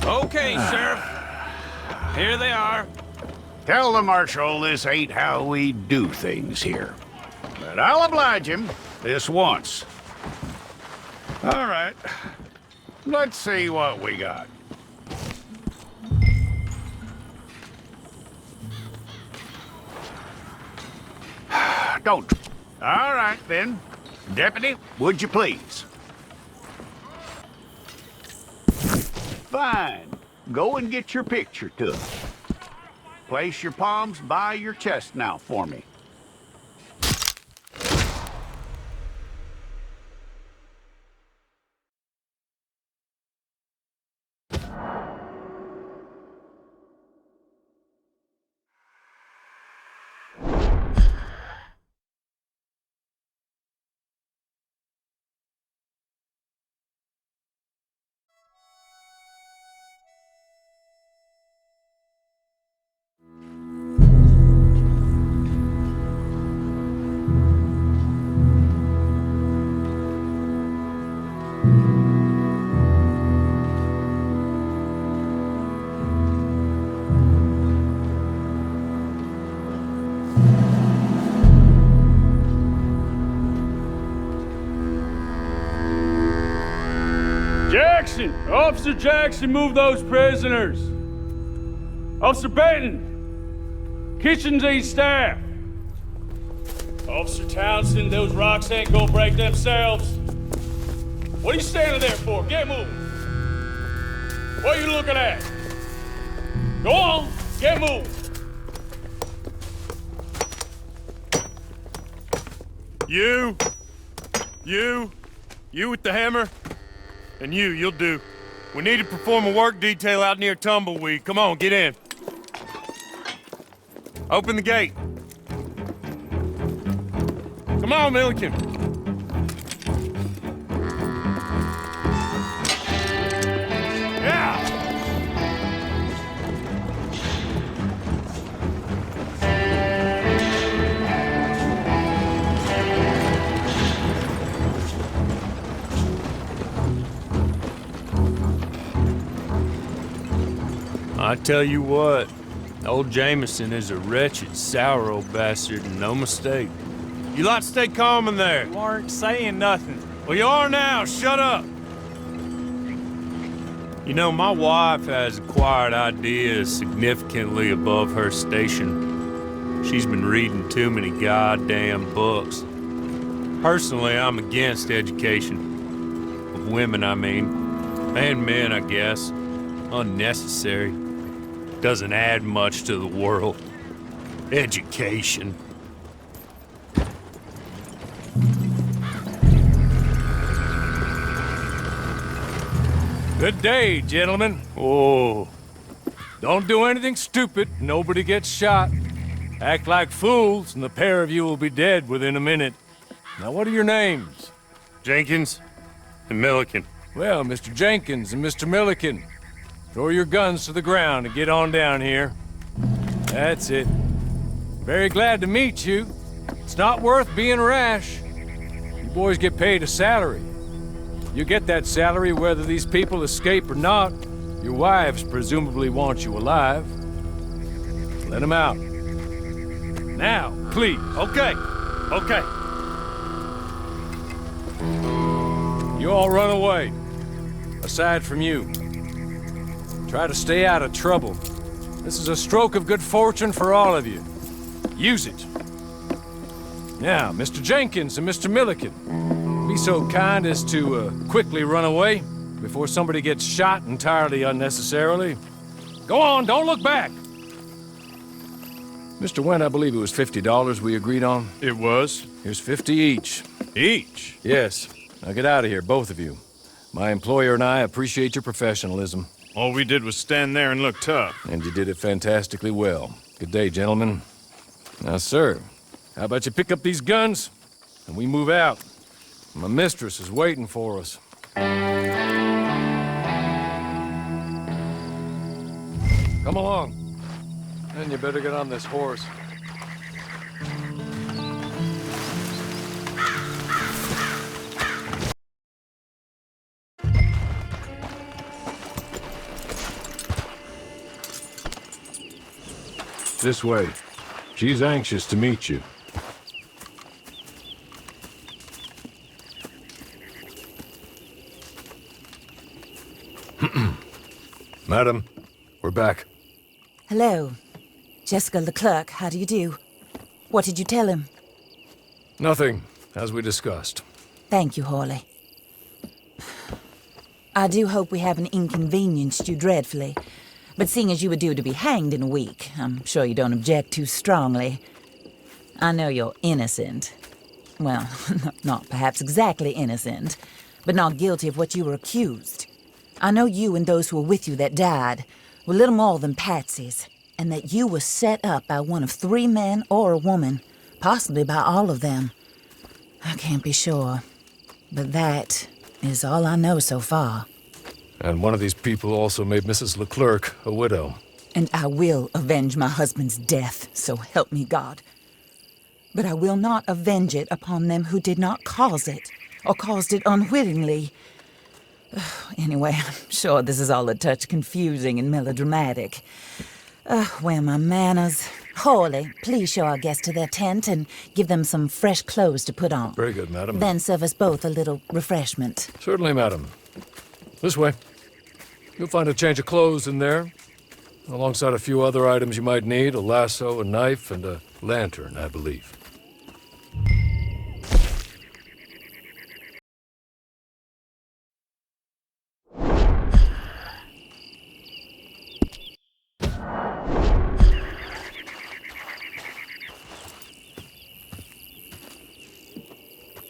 Okay, Sheriff. Here they are. Tell the Marshal this ain't how we do things here. But I'll oblige him this once. All right. Let's see what we got. Don't. All right, then. Deputy, would you please? Fine. Go and get your picture took. Place your palms by your chest now for me. Jackson! Officer Jackson, move those prisoners! Officer Benton! Kitchens ain't staff! Officer Townsend, those rocks ain't gonna break themselves. What are you standing there for? Get moving! What are you looking at? Go on, get moving! You with the hammer? And you'll do. We need to perform a work detail out near Tumbleweed. Come on, get in. Open the gate. Come on, Milliken. Yeah! I tell you what, old Jameson is a wretched, sour old bastard, and no mistake. You lot stay calm in there. You aren't saying nothing. Well, you are now. Shut up. You know, my wife has acquired ideas significantly above her station. She's been reading too many goddamn books. Personally, I'm against education. Of women, I mean. And men, I guess. Unnecessary. Doesn't add much to the world. Education. Good day, gentlemen. Oh. Don't do anything stupid. Nobody gets shot. Act like fools, and the pair of you will be dead within a minute. Now, what are your names? Jenkins and Milliken. Well, Mr. Jenkins and Mr. Milliken, throw your guns to the ground and get on down here. That's it. Very glad to meet you. It's not worth being rash. You boys get paid a salary. You get that salary whether these people escape or not. Your wives presumably want you alive. Let them out. Now, please. Okay. You all run away. Aside from you. Try to stay out of trouble. This is a stroke of good fortune for all of you. Use it. Now, Mr. Jenkins and Mr. Milliken, be so kind as to quickly run away before somebody gets shot entirely unnecessarily. Go on, don't look back. Mr. Wendt, I believe it was $50 we agreed on. It was. Here's 50 each. Each? Yes. Now get out of here, both of you. My employer and I appreciate your professionalism. All we did was stand there and look tough. And you did it fantastically well. Good day, gentlemen. Now, sir, how about you pick up these guns and we move out? My mistress is waiting for us. Come along. Then you better get on this horse. This way. She's anxious to meet you. Madam, we're back. Hello. Jessica Leclerc, how do you do? What did you tell him? Nothing, as we discussed. Thank you, Hawley. I do hope we haven't inconvenienced you dreadfully. But seeing as you were due to be hanged in a week, I'm sure you don't object too strongly. I know you're innocent. Well, not perhaps exactly innocent, but not guilty of what you were accused. I know you and those who were with you that died were little more than patsies, and that you were set up by one of 3 men or a woman, possibly by all of them. I can't be sure, but that is all I know so far. And one of these people also made Mrs. Leclerc a widow. And I will avenge my husband's death, so help me God. But I will not avenge it upon them who did not cause it, or caused it unwittingly. Anyway, I'm sure this is all a touch confusing and melodramatic. Where are my manners? Hawley, please show our guests to their tent and give them some fresh clothes to put on. Very good, madam. Then serve us both a little refreshment. Certainly, madam. This way. You'll find a change of clothes in there, alongside a few other items you might need, a lasso, a knife, and a lantern, I believe.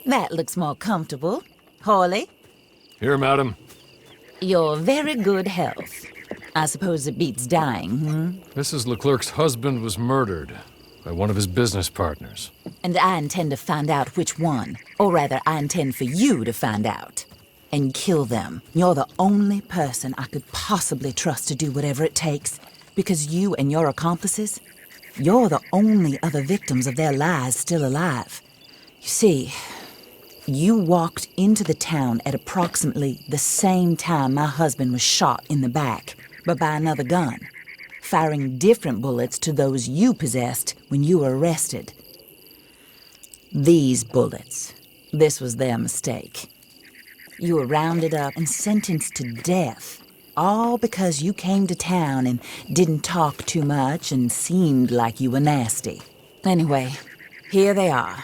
That looks more comfortable. Hawley, Here, madam. your very good health. I suppose it beats dying, Mrs. Leclerc's husband was murdered by one of his business partners. And I intend to find out which one. Or rather, I intend for you to find out. And kill them. You're the only person I could possibly trust to do whatever it takes. Because you and your accomplices, you're the only other victims of their lies still alive. You see, you walked into the town at approximately the same time my husband was shot in the back, but by another gun, firing different bullets to those you possessed when you were arrested. These bullets, this was their mistake. You were rounded up and sentenced to death, all because you came to town and didn't talk too much and seemed like you were nasty. Anyway, here they are.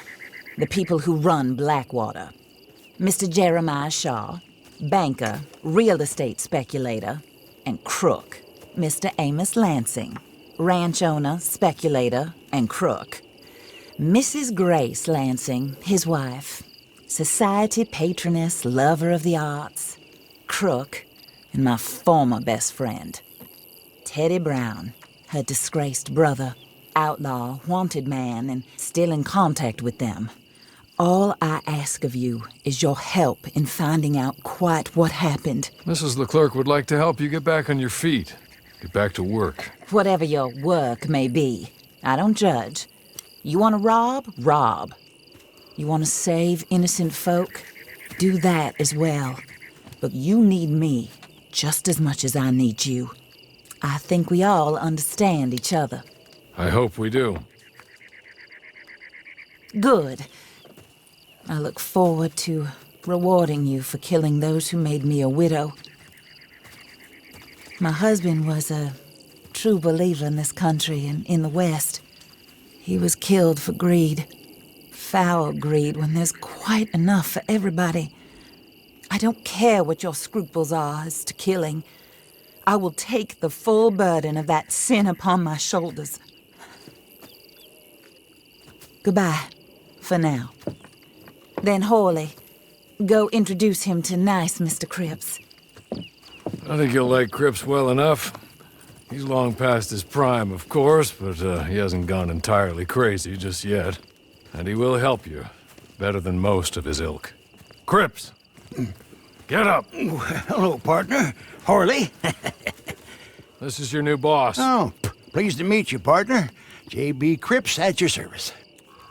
The people who run Blackwater. Mr. Jeremiah Shaw, banker, real estate speculator, and crook. Mr. Amos Lansing, ranch owner, speculator, and crook. Mrs. Grace Lansing, his wife, society patroness, lover of the arts, crook, and my former best friend. Teddy Brown, her disgraced brother, outlaw, wanted man, and still in contact with them. All I ask of you is your help in finding out quite what happened. Mrs. Leclerc would like to help you get back on your feet. Get back to work. Whatever your work may be, I don't judge. You want to rob? Rob. You want to save innocent folk? Do that as well. But you need me just as much as I need you. I think we all understand each other. I hope we do. Good. I look forward to rewarding you for killing those who made me a widow. My husband was a true believer in this country and in the West. He was killed for greed. Foul greed when there's quite enough for everybody. I don't care what your scruples are as to killing. I will take the full burden of that sin upon my shoulders. Goodbye, for now. Then Hawley, go introduce him to nice Mr. Cripps. I think you'll like Cripps well enough. He's long past his prime, of course, but he hasn't gone entirely crazy just yet. And he will help you, better than most of his ilk. Cripps! Get up! Hello, partner. Hawley. This is your new boss. Oh, pleased to meet you, partner. J.B. Cripps at your service.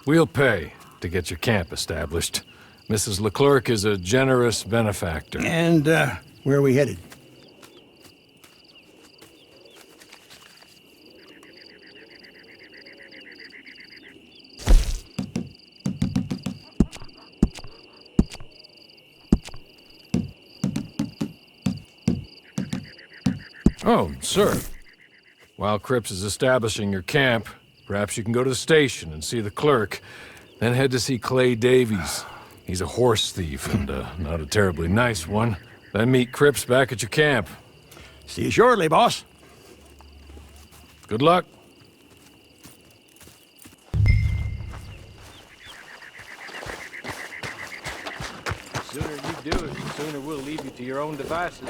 We'll pay to get your camp established. Mrs. Leclerc is a generous benefactor. And, where are we headed? Oh, sir. While Cripps is establishing your camp, perhaps you can go to the station and see the clerk, then head to see Clay Davies. He's a horse thief and not a terribly nice one. Then meet Cripps back at your camp. See you shortly, boss. Good luck. The sooner you do it, the sooner we'll leave you to your own devices.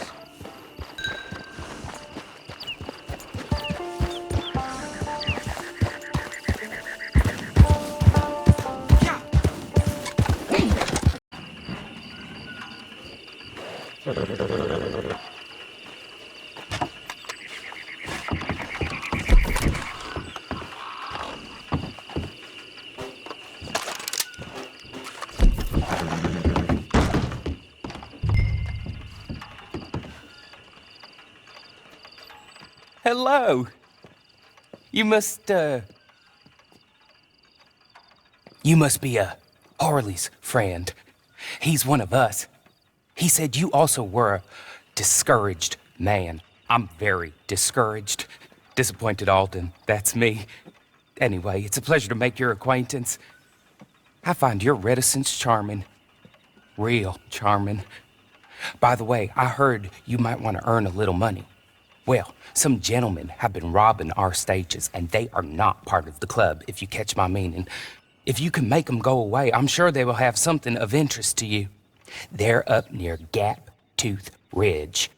Hello. You must be Harley's friend. He's one of us. He said you also were a discouraged man. I'm very discouraged. Disappointed Alden, that's me. Anyway, it's a pleasure to make your acquaintance. I find your reticence charming. Real charming. By the way, I heard you might want to earn a little money. Well, some gentlemen have been robbing our stages, and they are not part of the club, if you catch my meaning. If you can make them go away, I'm sure they will have something of interest to you. They're up near Gap Tooth Ridge.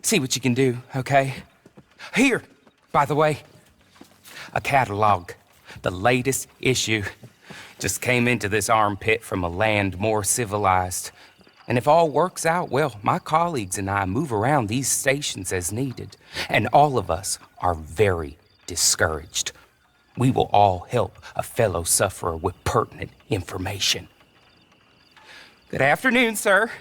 See what you can do, okay? Here, by the way, a catalog. The latest issue. Just came into this armpit from a land more civilized. And if all works out, well, my colleagues and I move around these stations as needed. And all of us are very discouraged. We will all help a fellow sufferer with pertinent information. Good afternoon, sir.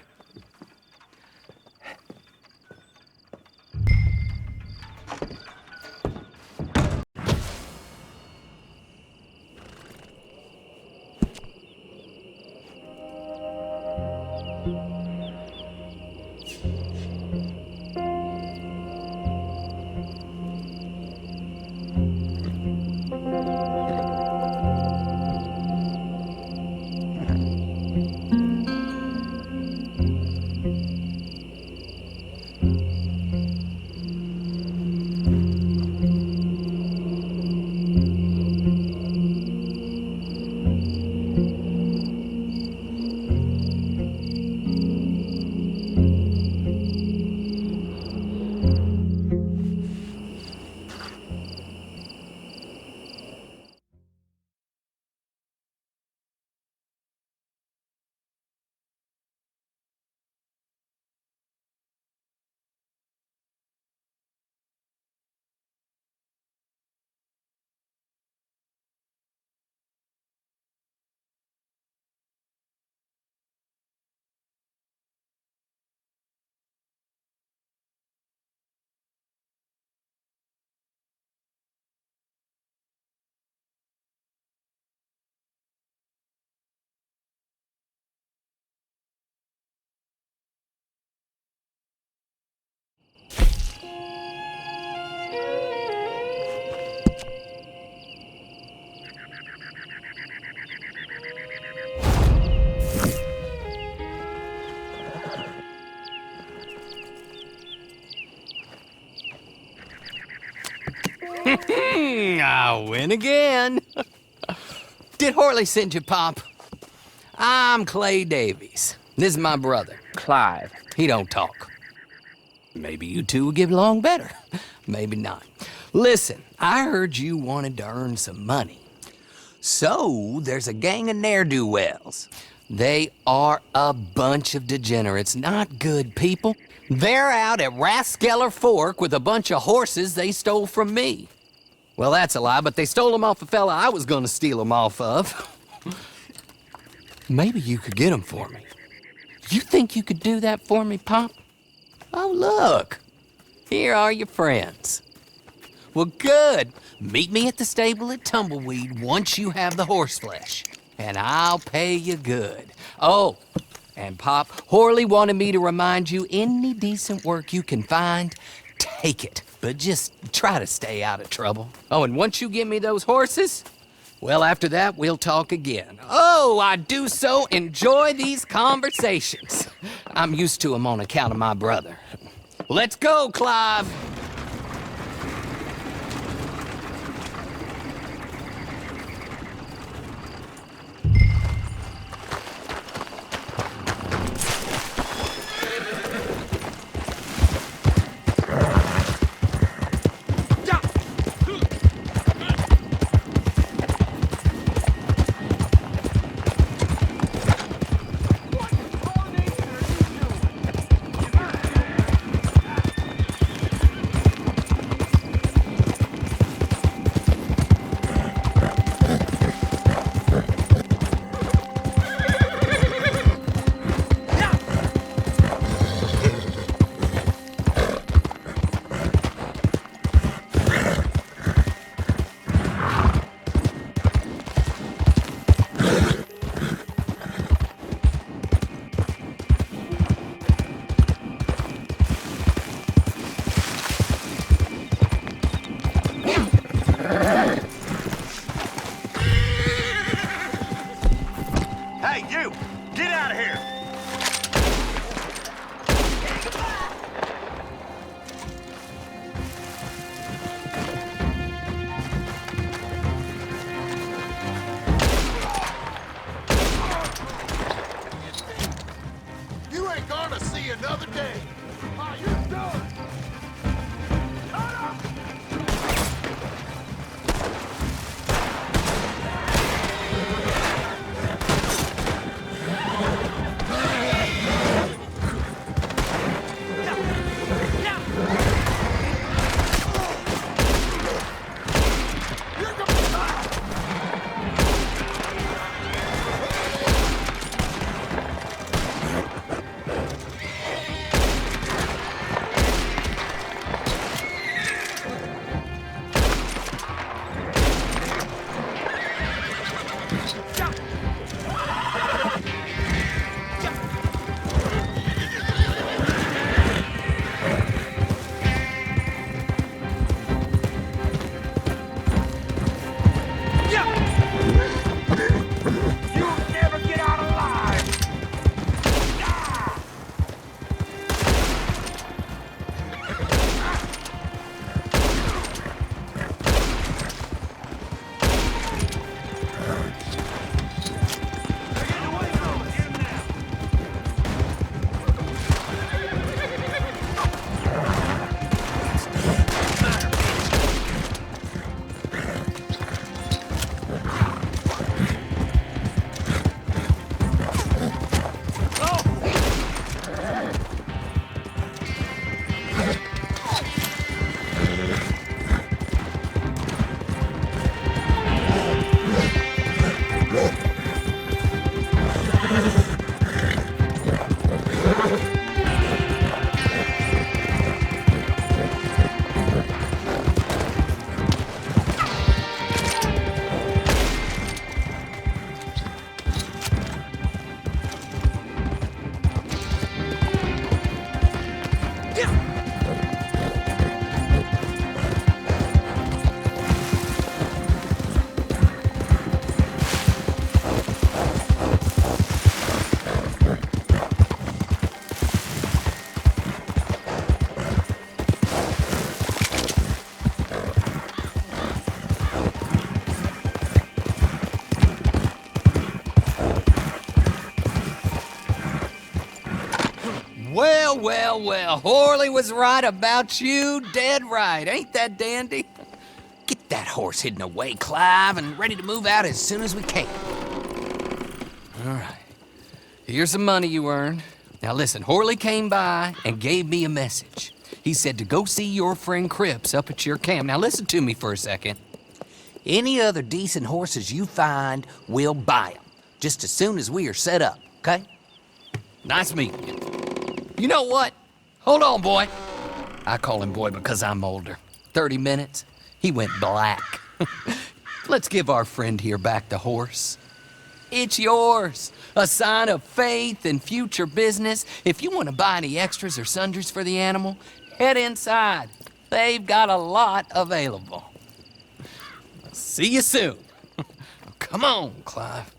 I win again. Did Harley send you, Pop? I'm Clay Davies. This is my brother, Clive. He don't talk. Maybe you two will get along better. Maybe not. Listen, I heard you wanted to earn some money. So, there's a gang of ne'er-do-wells. They are a bunch of degenerates, not good people. They're out at Raskeller Fork with a bunch of horses they stole from me. Well, that's a lie, but they stole them off a fella I was gonna steal them off of. Maybe you could get them for me. You think you could do that for me, Pop? Oh, look. Here are your friends. Well, good. Meet me at the stable at Tumbleweed once you have the horse flesh, and I'll pay you good. Oh, and Pop, Harley wanted me to remind you, any decent work you can find, take it. but just try to stay out of trouble. Oh, and once you give me those horses, well, after that, we'll talk again. Oh, I do so enjoy these conversations. I'm used to them on account of my brother. Let's go, Clive. Hey, you! Get out of here! You ain't gonna see another day. Oh, you're done. Well, Horley was right about you, dead right. Ain't that dandy? Get that horse hidden away, Clive, and ready to move out as soon as we can. All right. Here's the money you earned. Now listen, Horley came by and gave me a message. He said to go see your friend Cripps up at your camp. Now listen to me for a second. Any other decent horses you find, we'll buy them. Just as soon as we are set up, okay? Nice meeting you. You know what? Hold on, boy. I call him boy because I'm older. 30 minutes, he went black. Let's give our friend here back the horse. It's yours. A sign of faith and future business. If you want to buy any extras or sundries for the animal, head inside. They've got a lot available. See you soon. Come on, Clive.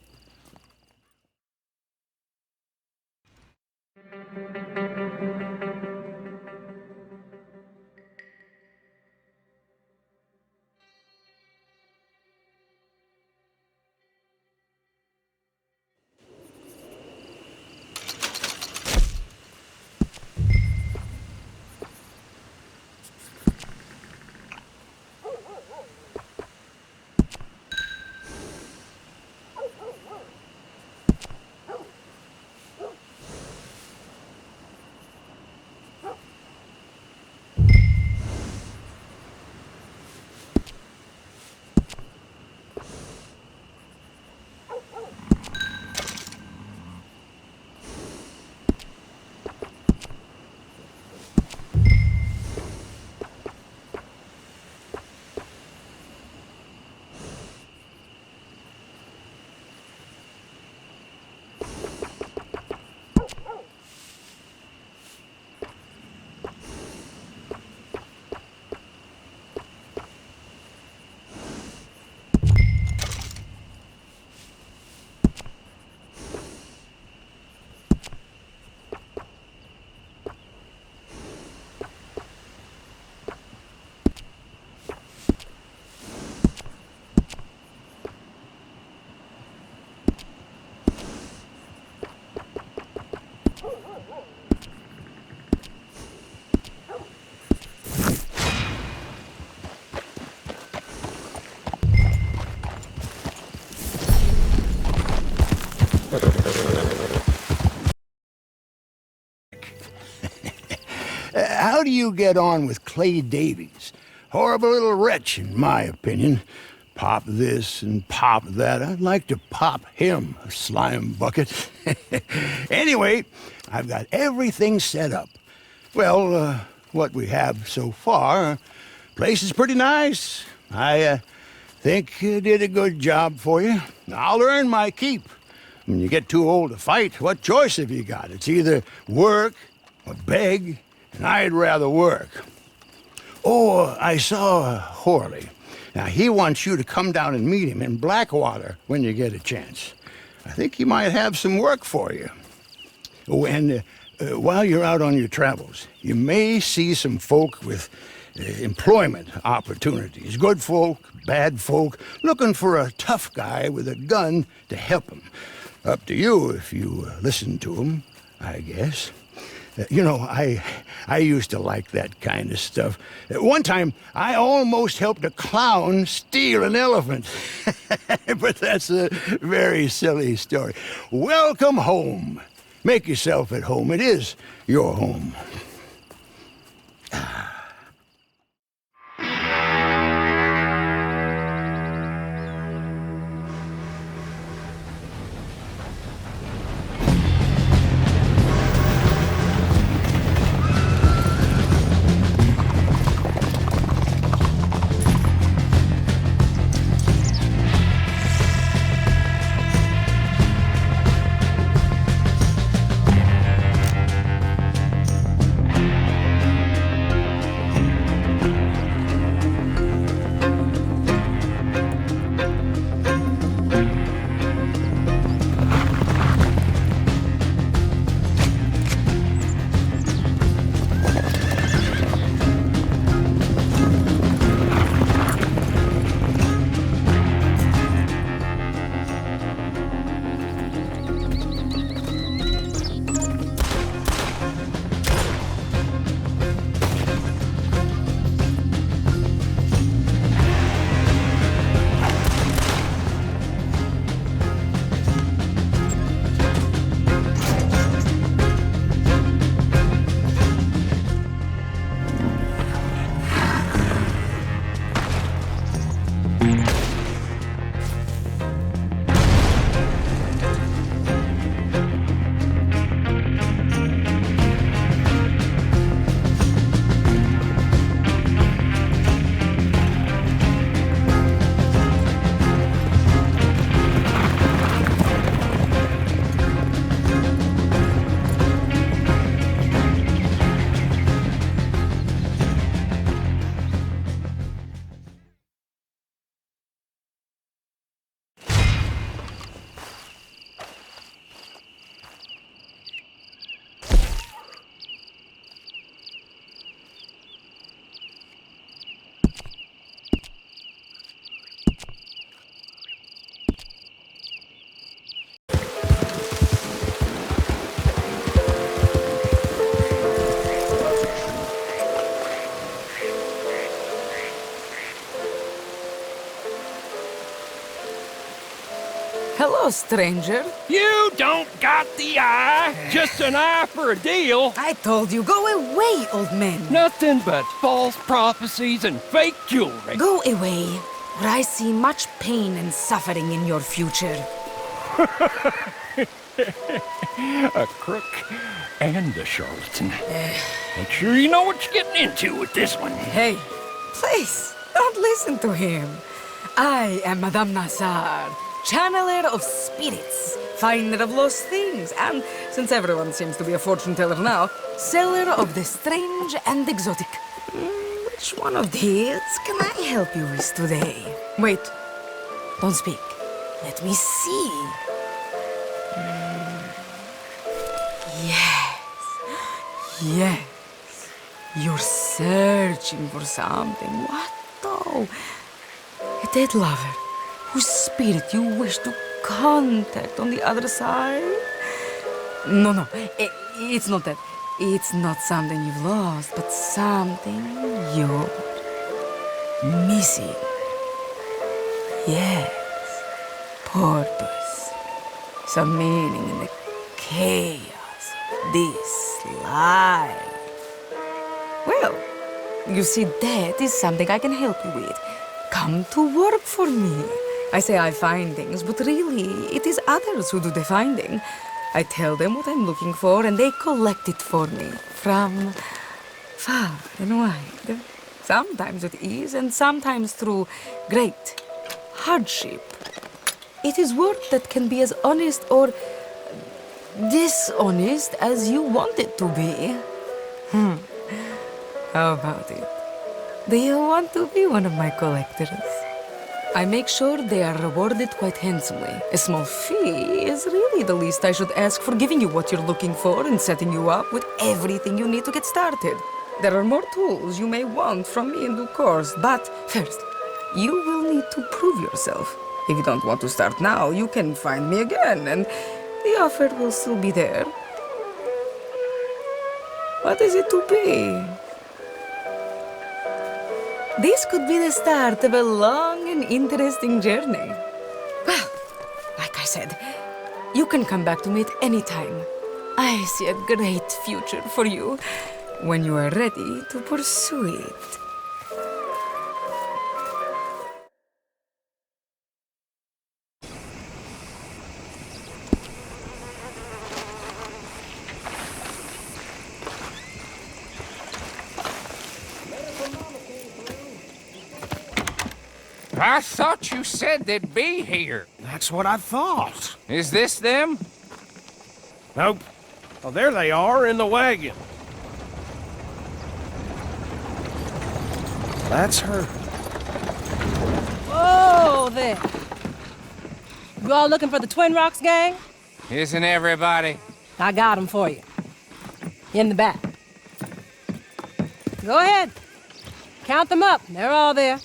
How do you get on with Clay Davies? Horrible little wretch, in my opinion. Pop this and pop that. I'd like to pop him, a slime bucket. Anyway, I've got everything set up. Well, what we have so far, place is pretty nice. I think you did a good job for you. I'll earn my keep. When you get too old to fight, what choice have you got? It's either work or beg, and I'd rather work. Oh, I saw Horley. Now, he wants you to come down and meet him in Blackwater when you get a chance. I think he might have some work for you. Oh, and while you're out on your travels, you may see some folk with employment opportunities. Good folk, bad folk, looking for a tough guy with a gun to help them. Up to you if you listen to them, I guess. You know, I used to like that kind of stuff. One time, I almost helped a clown steal an elephant. But that's a very silly story. Welcome home. Make yourself at home. It is your home. Hello, stranger. You don't got the eye. Just an eye for a deal. I told you, go away, old man. Nothing but false prophecies and fake jewelry. Go away, or I see much pain and suffering in your future. A crook and a charlatan. Make sure you know what you're getting into with this one. Hey, please, don't listen to him. I am Madame Nazar, channeler of spirits, finder of lost things, and, since everyone seems to be a fortune teller now, seller of the strange and exotic. Which one of these can I help you with today? Wait, don't speak. Let me see. Yes. Yes. You're searching for something. What though? A dead lover whose spirit you wish to contact on the other side? No, it's not that. It's not something you've lost, but something you're missing. Yes. Purpose. Some meaning in the chaos of this life. Well, you see, that is something I can help you with. Come to work for me. I say I find things, but really, it is others who do the finding. I tell them what I'm looking for, and they collect it for me from far and wide. Sometimes with ease, and sometimes through great hardship. It is work that can be as honest or dishonest as you want it to be. How about it? Do you want to be one of my collectors? I make sure they are rewarded quite handsomely. A small fee is really the least I should ask for giving you what you're looking for and setting you up with everything you need to get started. There are more tools you may want from me in due course, but first, you will need to prove yourself. If you don't want to start now, you can find me again, and the offer will still be there. What is it to be? This could be the start of a long and interesting journey. Well, like I said, you can come back to me at any time. I see a great future for you when you are ready to pursue it. I thought you said they'd be here. That's what I thought. Is this them? Nope. Well, there they are in the wagon. That's her. Whoa there. You all looking for the Twin Rocks gang? Isn't everybody? I got them for you. In the back. Go ahead. Count them up. They're all there.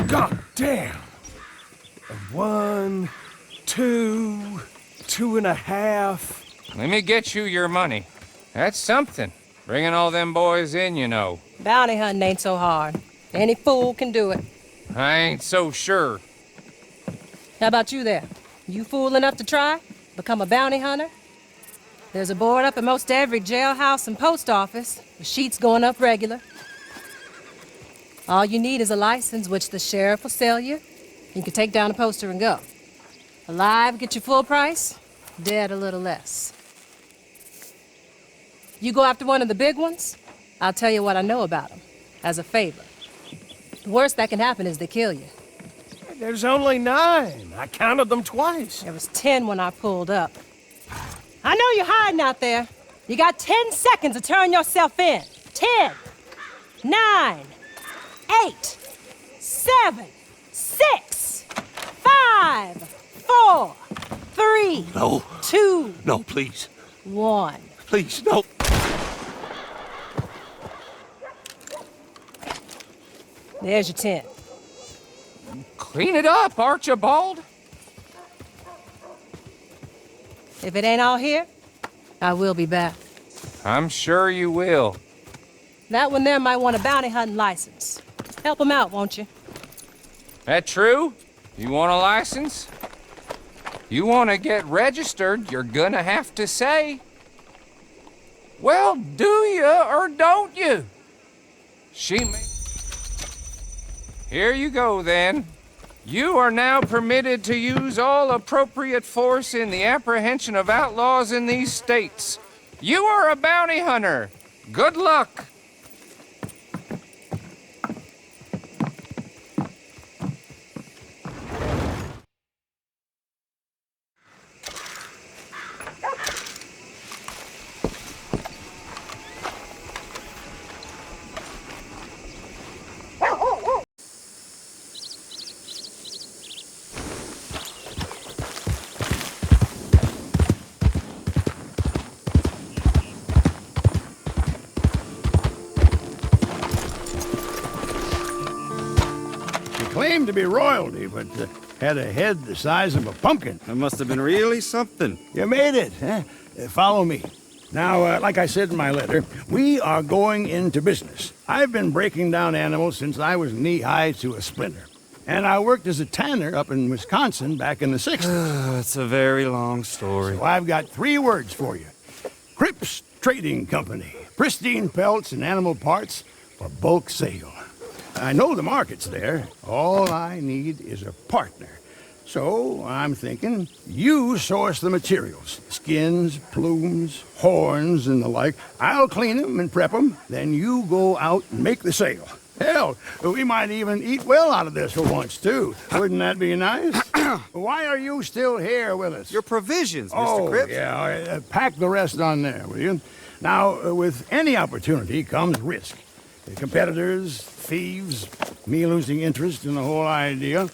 God damn. 1, 2, 2.5. Let me get you your money. That's something. Bringing all them boys in, you know. Bounty hunting ain't so hard. Any fool can do it. I ain't so sure. How about you there? You fool enough to try? Become a bounty hunter? There's a board up at most every jailhouse and post office. The sheets going up regular. All you need is a license, which the sheriff will sell you. You can take down a poster and go. Alive, get your full price. Dead, a little less. You go after one of the big ones, I'll tell you what I know about them, as a favor. The worst that can happen is they kill you. There's only 9. I counted them twice. There was 10 when I pulled up. I know you're hiding out there. You got 10 seconds to turn yourself in. 10, 9, 8, 7, 6, 5, 4, 3, No. 2, No, please. 1. Please, no. There's your 10. Clean it up, Archibald. If it ain't all here, I will be back. I'm sure you will. That one there might want a bounty hunting license. Help him out, won't you? That true? You want a license? You want to get registered, you're gonna have to say, well, do you or don't you? She may... Here you go, then. You are now permitted to use all appropriate force in the apprehension of outlaws in these states. You are a bounty hunter. Good luck. Claimed to be royalty, but had a head the size of a pumpkin. That must have been really something. You made it, huh? Follow me. Now, like I said in my letter, we are going into business. I've been breaking down animals since I was knee-high to a splinter. And I worked as a tanner up in Wisconsin back in the 60s. It's a very long story. So I've got 3 words for you. Cripps Trading Company. Pristine pelts and animal parts for bulk sale. I know the market's there. All I need is a partner. So I'm thinking you source the materials. Skins, plumes, horns, and the like. I'll clean them and prep them. Then you go out and make the sale. Hell, we might even eat well out of this for once, too. Wouldn't that be nice? Why are you still here with us? Your provisions, Mr. Cripps. Yeah, pack the rest on there, will you? Now, with any opportunity comes risk. The competitors, thieves, me losing interest in the whole idea.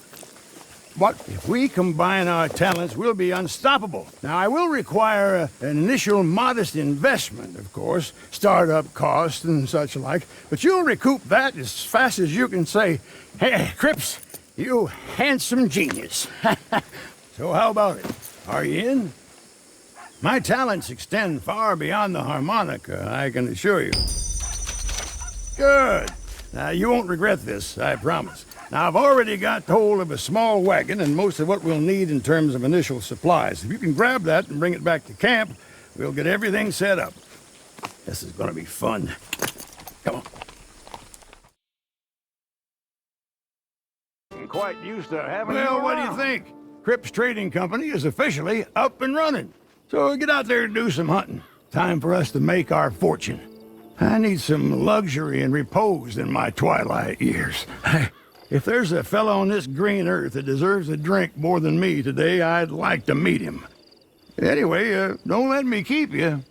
But if we combine our talents, we'll be unstoppable. Now, I will require an initial modest investment, of course, startup costs and such like, but you'll recoup that as fast as you can say, "Hey, Cripps, you handsome genius." So how about it? Are you in? My talents extend far beyond the harmonica, I can assure you. Good. Now, you won't regret this, I promise. Now, I've already got hold of a small wagon and most of what we'll need in terms of initial supplies. If you can grab that and bring it back to camp, we'll get everything set up. This is gonna be fun. Come on. I'm quite used to having Well, what do you think? Cripps Trading Company is officially up and running. So get out there and do some hunting. Time for us to make our fortune. I need some luxury and repose in my twilight years. If there's a fellow on this green earth that deserves a drink more than me today, I'd like to meet him. Anyway, don't let me keep you.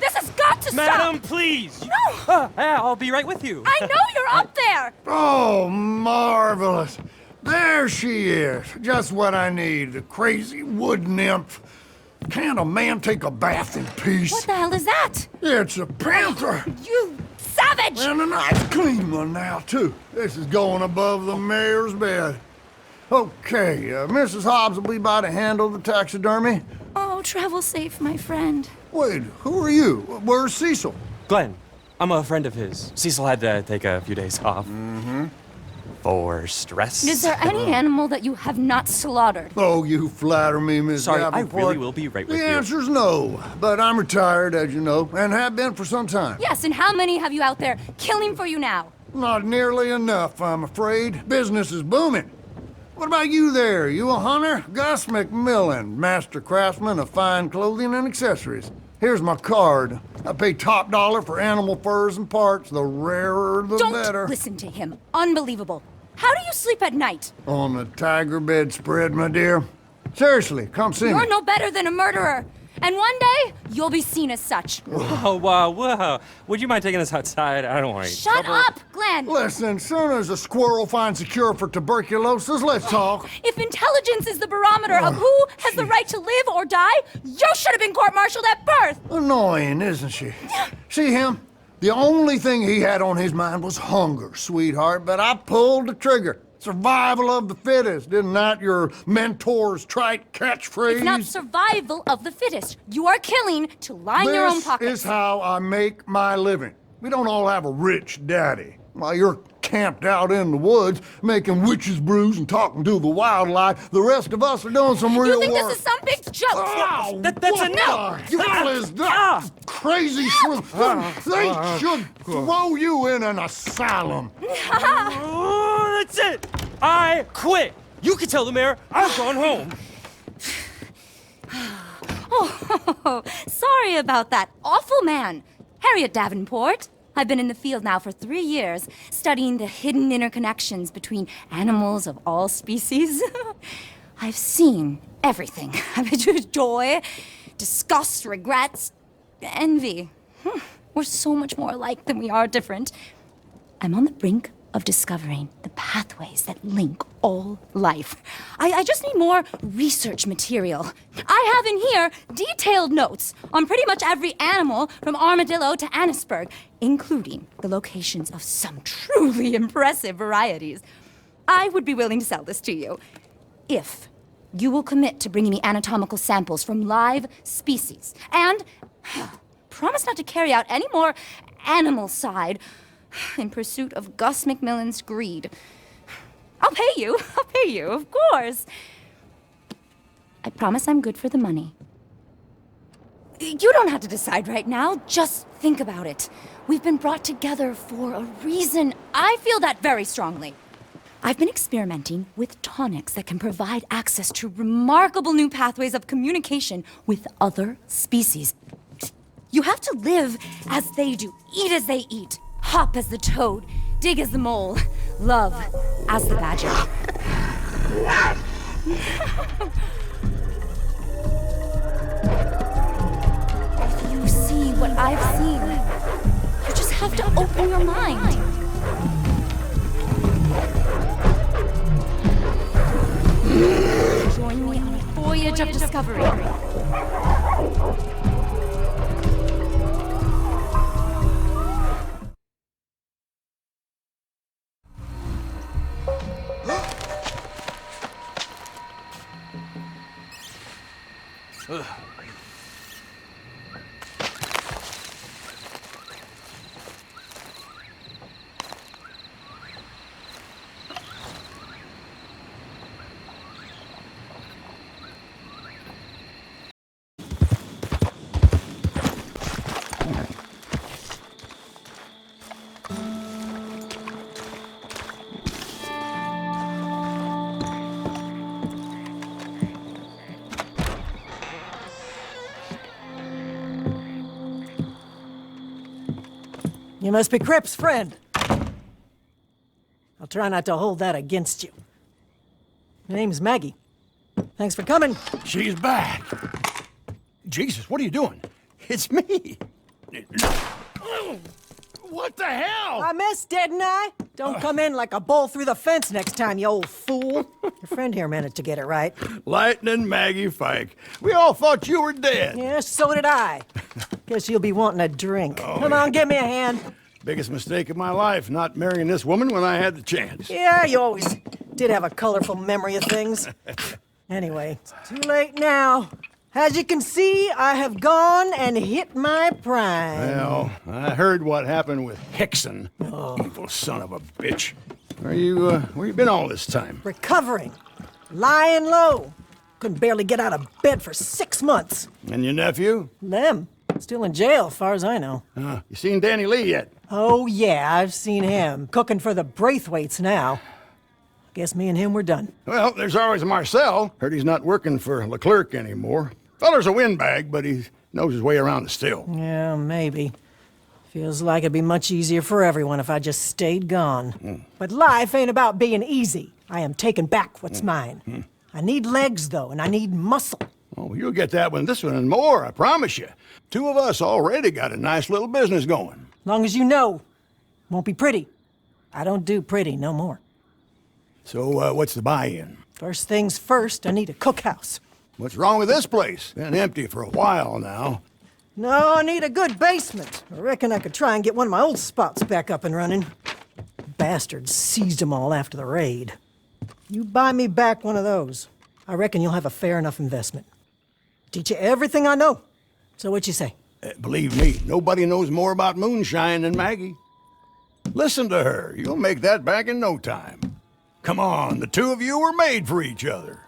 This has got to stop! Madam, please! No! I'll be right with you. I know you're up there! Oh, marvelous. There she is. Just what I need. The crazy wood nymph. Can't a man take a bath in peace? What the hell is that? It's a panther! You savage! And a nice clean one now, too. This is going above the mayor's bed. Okay, Mrs. Hobbs will be by to handle the taxidermy. Oh, travel safe, my friend. Wait, who are you? Where's Cecil? Glenn, I'm a friend of his. Cecil had to take a few days off. Mm-hmm. For stress. Is there any animal that you have not slaughtered? Oh, you flatter me, Miss Sorry, Davenport. I really will be right with you. The answer's no, but I'm retired, as you know, and have been for some time. Yes, and how many have you out there killing for you now? Not nearly enough, I'm afraid. Business is booming. What about you there? You a hunter? Gus McMillan, master craftsman of fine clothing and accessories. Here's my card. I pay top dollar for animal furs and parts. The rarer, the better. Don't listen to him. Unbelievable. How do you sleep at night? On the tiger bedspread, my dear. Seriously, come see me. You're no better than a murderer. And one day, you'll be seen as such. Whoa. Would you mind taking us outside? I don't want to Shut up, Glenn! Listen, soon as a squirrel finds a cure for tuberculosis, let's talk. If intelligence is the barometer of who has the right to live or die, you should have been court-martialed at birth! Annoying, isn't she? See him? The only thing he had on his mind was hunger, sweetheart, but I pulled the trigger. Survival of the fittest, isn't that your mentor's trite catchphrase? It's not survival of the fittest. You are killing to line your own pockets. This is how I make my living. We don't all have a rich daddy. While you're camped out in the woods, making witch's brews and talking to the wildlife, the rest of us are doing some real work. You think this is some big joke? Oh, That's a no! What the hell is that? Crazy shrew. They should throw you in an asylum. Oh, that's it! I quit! You can tell the mayor I've gone home. Oh, sorry about that awful man, Harriet Davenport. I've been in the field now for 3 years, studying the hidden interconnections between animals of all species. I've seen everything. I've had joy, disgust, regrets, envy. We're so much more alike than we are different. I'm on the brink of discovering the pathways that link all life. I just need more research material. I have in here detailed notes on pretty much every animal from armadillo to Annisburg, including the locations of some truly impressive varieties. I would be willing to sell this to you if you will commit to bringing me anatomical samples from live species and promise not to carry out any more animal side in pursuit of Gus McMillan's greed. I'll pay you, of course. I promise I'm good for the money. You don't have to decide right now, just think about it. We've been brought together for a reason. I feel that very strongly. I've been experimenting with tonics that can provide access to remarkable new pathways of communication with other species. You have to live as they do, eat as they eat, hop as the toad, dig as the mole, love as the badger. If you see what I've seen, you just have to open your mind. Join me on a voyage of discovery. You must be Crip's friend. I'll try not to hold that against you. My name's Maggie. Thanks for coming. She's back. Jesus, what are you doing? It's me. What the hell? I missed, didn't I? Don't come in like a bull through the fence next time, you old fool. Your friend here managed to get it right. Lightning Maggie Fike. We all thought you were dead. Yeah, so did I. Guess you'll be wanting a drink. Come on, give me a hand. Biggest mistake of my life, not marrying this woman when I had the chance. Yeah, you always did have a colorful memory of things. Anyway, it's too late now. As you can see, I have gone and hit my prime. Well, I heard what happened with Hickson. Evil son of a bitch. Where you been all this time? Recovering. Lying low. Couldn't barely get out of bed for 6 months. And your nephew? Them. Still in jail, as far as I know. You seen Danny Lee yet? Oh, yeah, I've seen him. Cooking for the Braithwaites now. Guess me and him were done. Well, there's always Marcel. Heard he's not working for Leclerc anymore. Feller's a windbag, but he knows his way around the still. Yeah, maybe. Feels like it'd be much easier for everyone if I just stayed gone. But life ain't about being easy. I am taking back what's mine. I need legs, though, and I need muscle. Oh, you'll get that one, this one, and more, I promise you. Two of us already got a nice little business going. Long as you know, won't be pretty. I don't do pretty no more. So, what's the buy-in? First things first, I need a cookhouse. What's wrong with this place? Been empty for a while now. No, I need a good basement. I reckon I could try and get one of my old spots back up and running. Bastards seized them all after the raid. You buy me back one of those, I reckon you'll have a fair enough investment. Teach you everything I know. So what you say? Believe me, nobody knows more about moonshine than Maggie. Listen to her. You'll make that back in no time. Come on, the two of you were made for each other.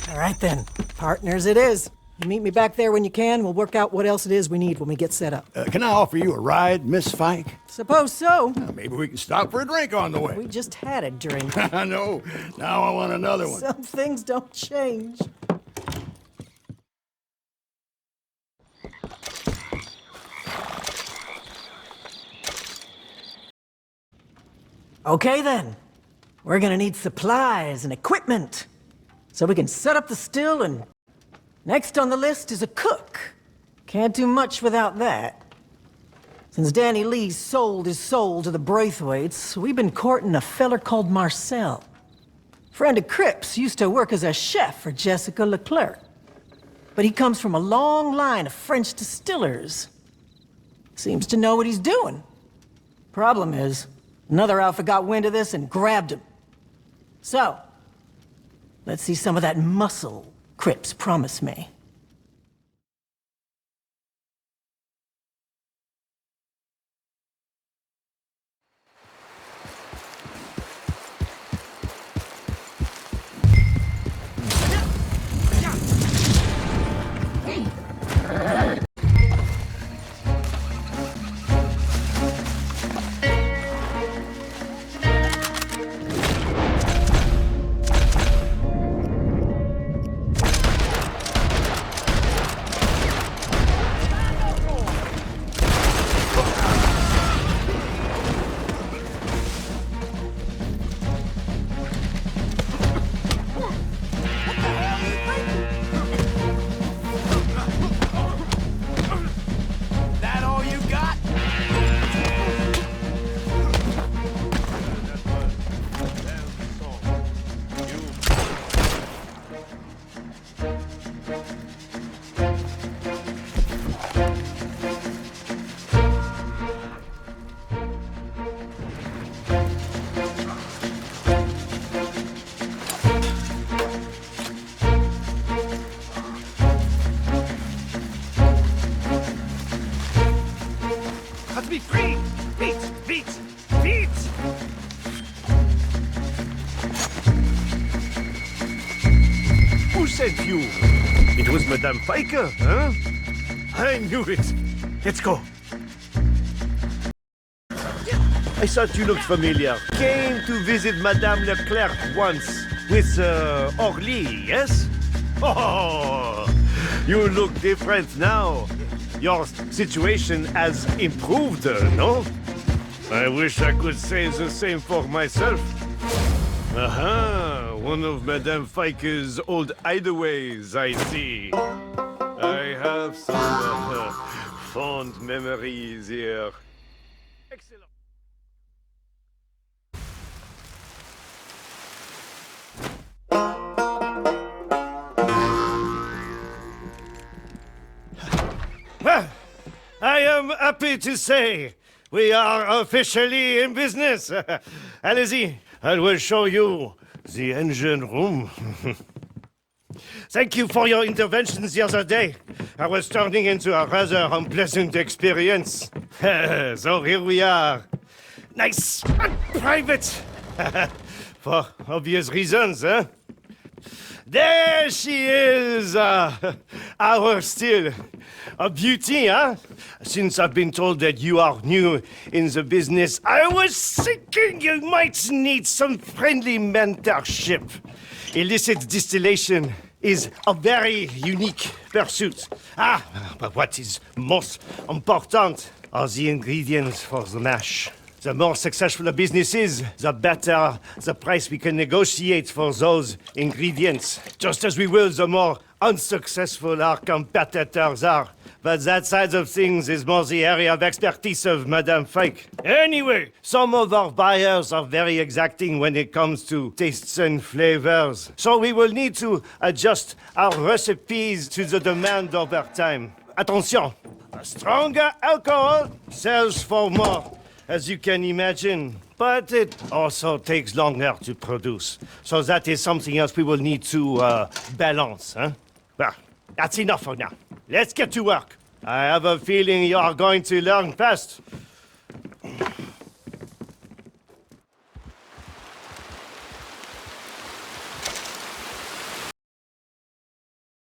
All right then, partners it is. You meet me back there when you can. We'll work out what else it is we need when we get set up. Can I offer you a ride, Miss Fike? Suppose so. Maybe we can stop for a drink on the way. We just had a drink. I know. Now I want another one. Some things don't change. Okay then. We're gonna need supplies and equipment so we can set up the still, and next on the list is a cook. Can't do much without that. Since Danny Lee sold his soul to the Braithwaites, we've been courting a feller called Marcel. Friend of Cripps, used to work as a chef for Jessica Leclerc. But he comes from a long line of French distillers. Seems to know what he's doing. Problem is, another outfit got wind of this and grabbed him. So, let's see some of that muscle Cripps promised me. Be free! Vite! Vite! Vite! Who sent you? It was Madame Pfeiffer, huh? I knew it. Let's go. I thought you looked familiar. Came to visit Madame Leclerc once with Orly, yes? Oh, you look different now. Your situation has improved, no? I wish I could say the same for myself. Aha, one of Madame Pfeiffer's old hideaways, I see. I have some fond memories here. Excellent. Well, I am happy to say we are officially in business. Allez-y, I will show you the engine room. Thank you for your interventions the other day. I was turning into a rather unpleasant experience. So here we are. Nice and private. For obvious reasons, huh? There she is, our still. A beauty, huh? Since I've been told that you are new in the business, I was thinking you might need some friendly mentorship. Illicit distillation is a very unique pursuit. But what is most important are the ingredients for the mash. The more successful a business is, the better the price we can negotiate for those ingredients. Just as we will, the more unsuccessful our competitors are. But that side of things is more the area of expertise of Madame Fike. Anyway, some of our buyers are very exacting when it comes to tastes and flavors. So we will need to adjust our recipes to the demand over time. Attention, a stronger alcohol sells for more, as you can imagine. But it also takes longer to produce. So that is something else we will need to balance, huh? Well, that's enough for now. Let's get to work. I have a feeling you are going to learn fast.